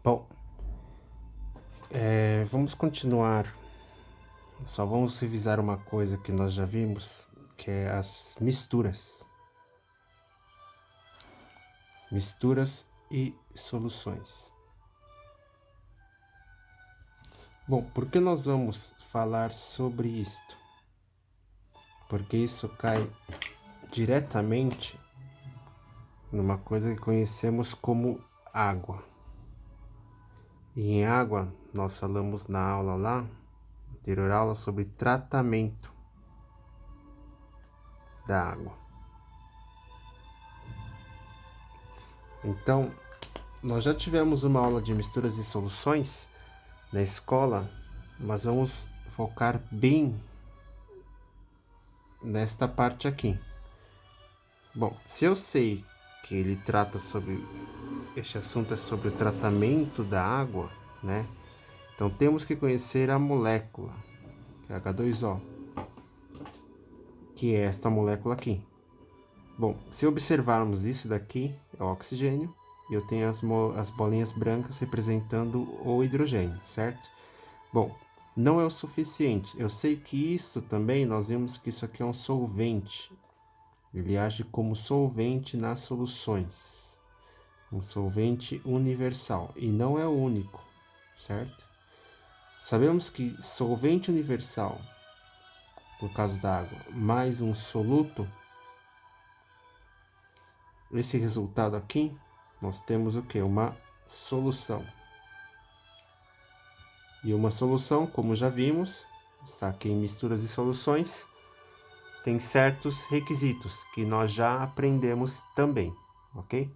Bom, vamos continuar. Só vamos revisar uma coisa que nós já vimos, que é as misturas. Misturas e soluções. Bom, por que nós vamos falar sobre isto? Porque isso cai diretamente numa coisa que conhecemos como água. E em água, nós falamos na aula lá, anterior aula, sobre tratamento da água. Então, nós já tivemos uma aula de misturas e soluções na escola, mas vamos focar bem nesta parte aqui. Bom, se eu sei que ele trata sobre, este assunto é sobre o tratamento da água, né? Então temos que conhecer a molécula, que é H2O, que é esta molécula aqui. Bom, se observarmos isso daqui, é o oxigênio, e eu tenho as bolinhas brancas representando o hidrogênio, certo? Bom, não é o suficiente. Eu sei que isso também, nós vimos que isso aqui é um solvente. Ele age como solvente nas soluções. Um solvente universal. E não é o único, certo? Sabemos que solvente universal, por causa da água, mais um soluto, esse resultado aqui, nós temos o que? Uma solução. E uma solução, como já vimos, está aqui em misturas e soluções, tem certos requisitos que nós já aprendemos também, ok?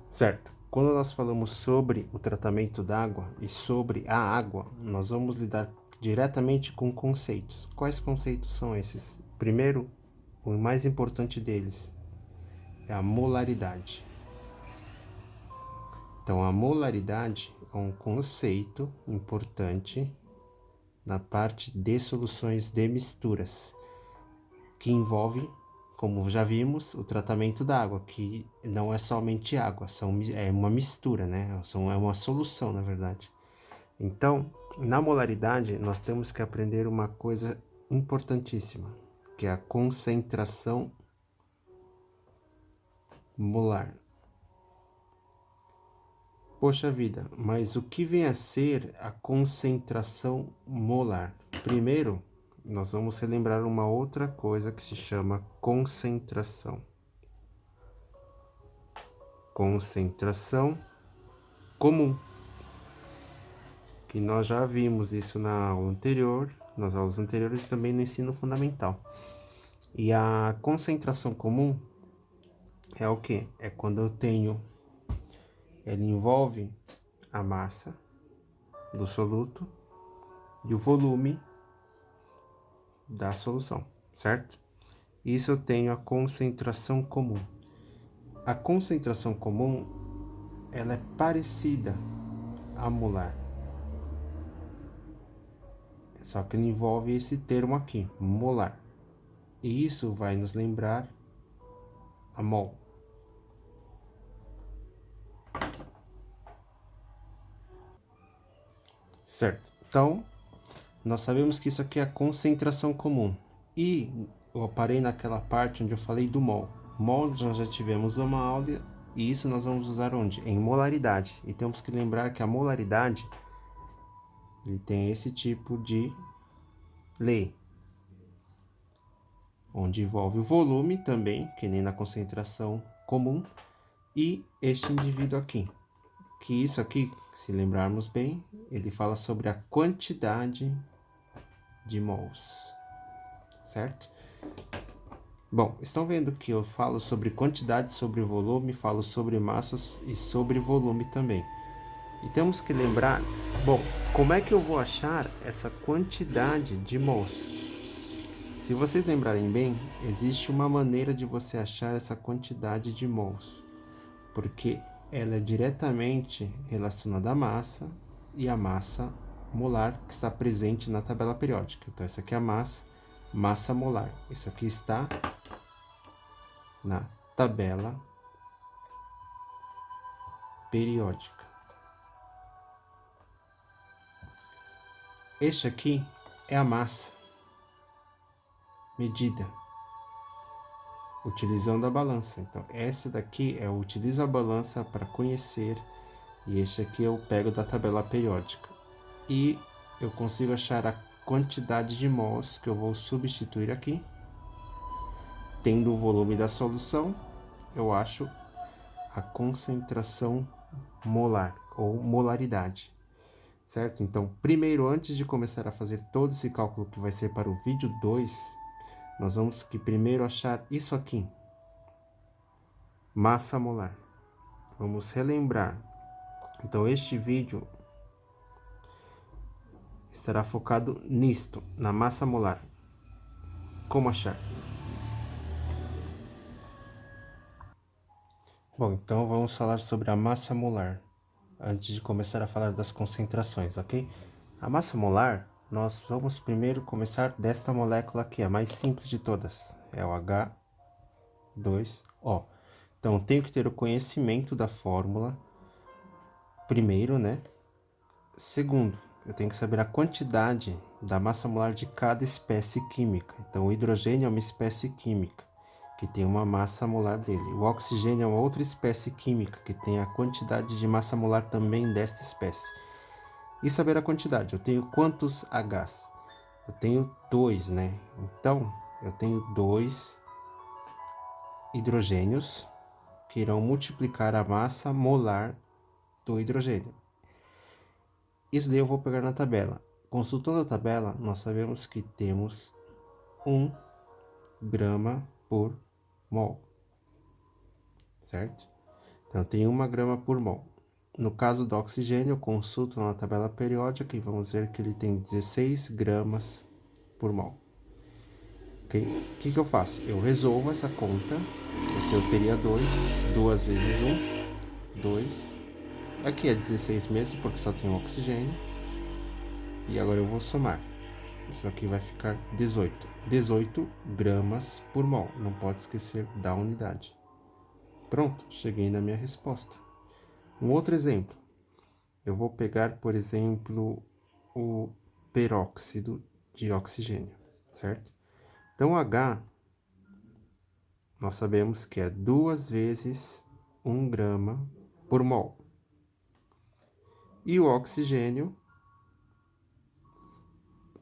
Certo. Quando nós falamos sobre o tratamento da água e sobre a água, nós vamos lidar diretamente com conceitos. Quais conceitos são esses? Primeiro, o mais importante deles é a molaridade. Então, a molaridade é um conceito importante na parte de soluções de misturas, que envolve, como já vimos, o tratamento da água, que não é somente água, é uma mistura, né? É uma solução, na verdade. Então, na molaridade, nós temos que aprender uma coisa importantíssima, que é a concentração molar. Poxa vida, mas o que vem a ser a concentração molar? Primeiro, nós vamos relembrar uma outra coisa que se chama concentração. Concentração comum. Que nós já vimos isso na aula anterior, nas aulas anteriores e também no ensino fundamental. E a concentração comum é o que? É quando eu tenho, ela envolve a massa do soluto e o volume da solução, certo? Isso eu tenho a concentração comum. A concentração comum, ela é parecida à molar. Só que não envolve esse termo aqui, molar. E isso vai nos lembrar a mol. Certo. Então, nós sabemos que isso aqui é a concentração comum. E eu parei naquela parte onde eu falei do mol. Mol nós já tivemos uma aula e isso nós vamos usar onde? Em molaridade. E temos que lembrar que a molaridade ele tem esse tipo de lei, onde envolve o volume também, que nem na concentração comum, e este indivíduo aqui. Que isso aqui, se lembrarmos bem, ele fala sobre a quantidade de mols, certo? Bom, estão vendo que eu falo sobre quantidade, sobre volume, falo sobre massas e sobre volume também. E temos que lembrar, bom, como é que eu vou achar essa quantidade de mols? Se vocês lembrarem bem, existe uma maneira de você achar essa quantidade de mols, porque ela é diretamente relacionada à massa e à massa molar que está presente na tabela periódica. Então, essa aqui é a massa molar. Isso aqui está na tabela periódica. Este aqui é a massa medida utilizando a balança. Então, essa daqui eu utilizo a balança para conhecer, e este aqui eu pego da tabela periódica. E eu consigo achar a quantidade de mols que eu vou substituir aqui. Tendo o volume da solução, eu acho a concentração molar ou molaridade, certo? Então, primeiro, antes de começar a fazer todo esse cálculo que vai ser para o vídeo 2, nós vamos que primeiro achar isso aqui, massa molar. Vamos relembrar. Então, este vídeo estará focado nisto, na massa molar. Como achar? Bom, então vamos falar sobre a massa molar, antes de começar a falar das concentrações, ok? A massa molar, nós vamos primeiro começar desta molécula aqui, a mais simples de todas, é o H2O. Então, eu tenho que ter o conhecimento da fórmula, primeiro, né? Segundo, eu tenho que saber a quantidade da massa molar de cada espécie química. Então, o hidrogênio é uma espécie química, que tem uma massa molar dele. O oxigênio é uma outra espécie química, que tem a quantidade de massa molar também desta espécie. E saber a quantidade. Eu tenho quantos Hs? Eu tenho 2, né? Então, eu tenho 2 hidrogênios que irão multiplicar a massa molar do hidrogênio. Isso daí eu vou pegar na tabela. Consultando a tabela, nós sabemos que temos 1 grama por mol, certo? Então, tem 1 grama por mol. No caso do oxigênio, eu consulto na tabela periódica e vamos ver que ele tem 16 gramas por mol. Ok? O que eu faço? Eu resolvo essa conta, porque eu teria 2 vezes 1, 2. Aqui é 16 mesmo, porque só tem oxigênio. E agora eu vou somar. Isso aqui vai ficar 18. 18 gramas por mol. Não pode esquecer da unidade. Pronto, cheguei na minha resposta. Um outro exemplo. Eu vou pegar, por exemplo, o peróxido de oxigênio, certo? Então, H, nós sabemos que é 2 vezes 1 grama por mol. E o oxigênio,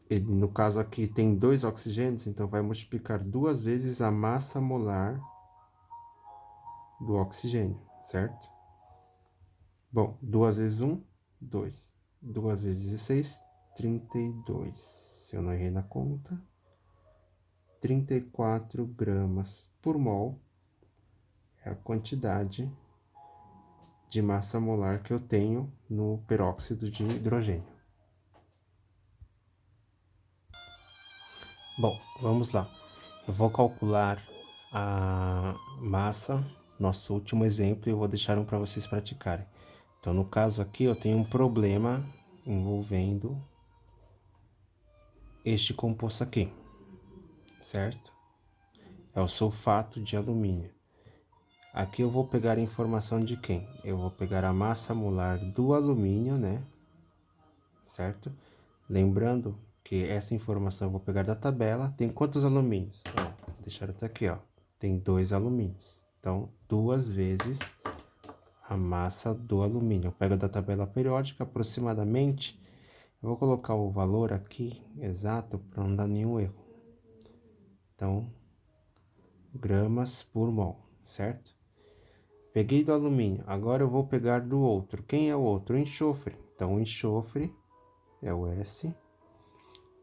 ele, no caso aqui tem 2 oxigênios, então vai multiplicar 2 vezes a massa molar do oxigênio, certo? Bom, 2 vezes 1, 2. 2 vezes 16, 32. Se eu não errei na conta. 34 gramas por mol é a quantidade de massa molar que eu tenho no peróxido de hidrogênio. Bom, vamos lá. Eu vou calcular a massa, nosso último exemplo, e eu vou deixar um para vocês praticarem. Então, no caso aqui, eu tenho um problema envolvendo este composto aqui, certo? É o sulfato de alumínio. Aqui eu vou pegar a informação de quem? Eu vou pegar a massa molar do alumínio, né? Certo? Lembrando que essa informação eu vou pegar da tabela. Tem quantos alumínios? Ó, vou deixar até aqui, ó. Tem 2 alumínios. Então, 2 vezes a massa do alumínio. Eu pego da tabela periódica aproximadamente. Eu vou colocar o valor aqui exato para não dar nenhum erro. Então, gramas por mol, certo? Peguei do alumínio, agora eu vou pegar do outro. Quem é o outro? O enxofre. Então, o enxofre é o S.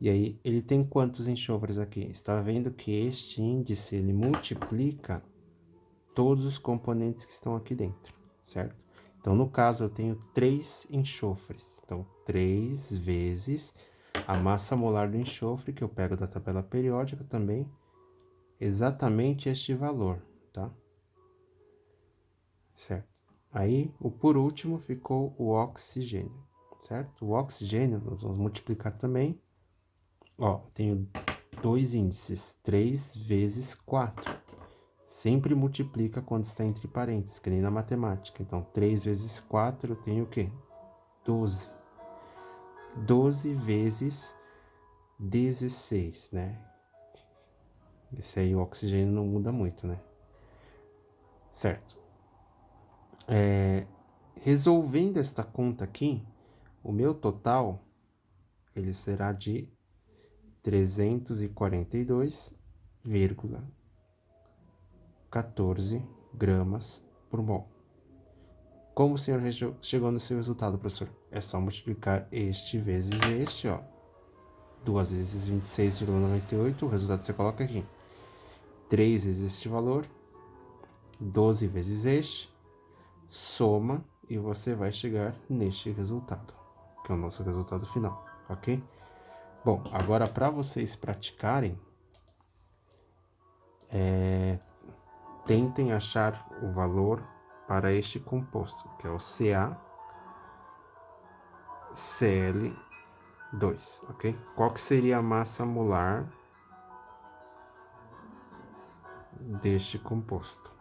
E aí, ele tem quantos enxofres aqui? Está vendo que este índice, ele multiplica todos os componentes que estão aqui dentro, certo? Então, no caso, eu tenho 3 enxofres. Então, 3 vezes a massa molar do enxofre, que eu pego da tabela periódica também, exatamente este valor, tá? Certo. Aí, o por último ficou o oxigênio, certo? O oxigênio, nós vamos multiplicar também. Ó, tenho 2 índices, 3 vezes 4. sempre multiplica quando está entre parênteses, que nem na matemática. Então, 3 vezes 4, eu tenho o quê? 12. 12 vezes 16, né? Esse aí o oxigênio não muda muito, né? Certo. Resolvendo esta conta aqui, o meu total, ele será de 342,14 gramas por mol. Como o senhor chegou no seu resultado, professor? É só multiplicar este vezes este, ó. 2 vezes 26,98, o resultado você coloca aqui. 3 vezes este valor, 12 vezes este, soma e você vai chegar neste resultado, que é o nosso resultado final, ok? Bom, agora para vocês praticarem, tentem achar o valor para este composto, que é o CaCl2, ok? Qual que seria a massa molar deste composto?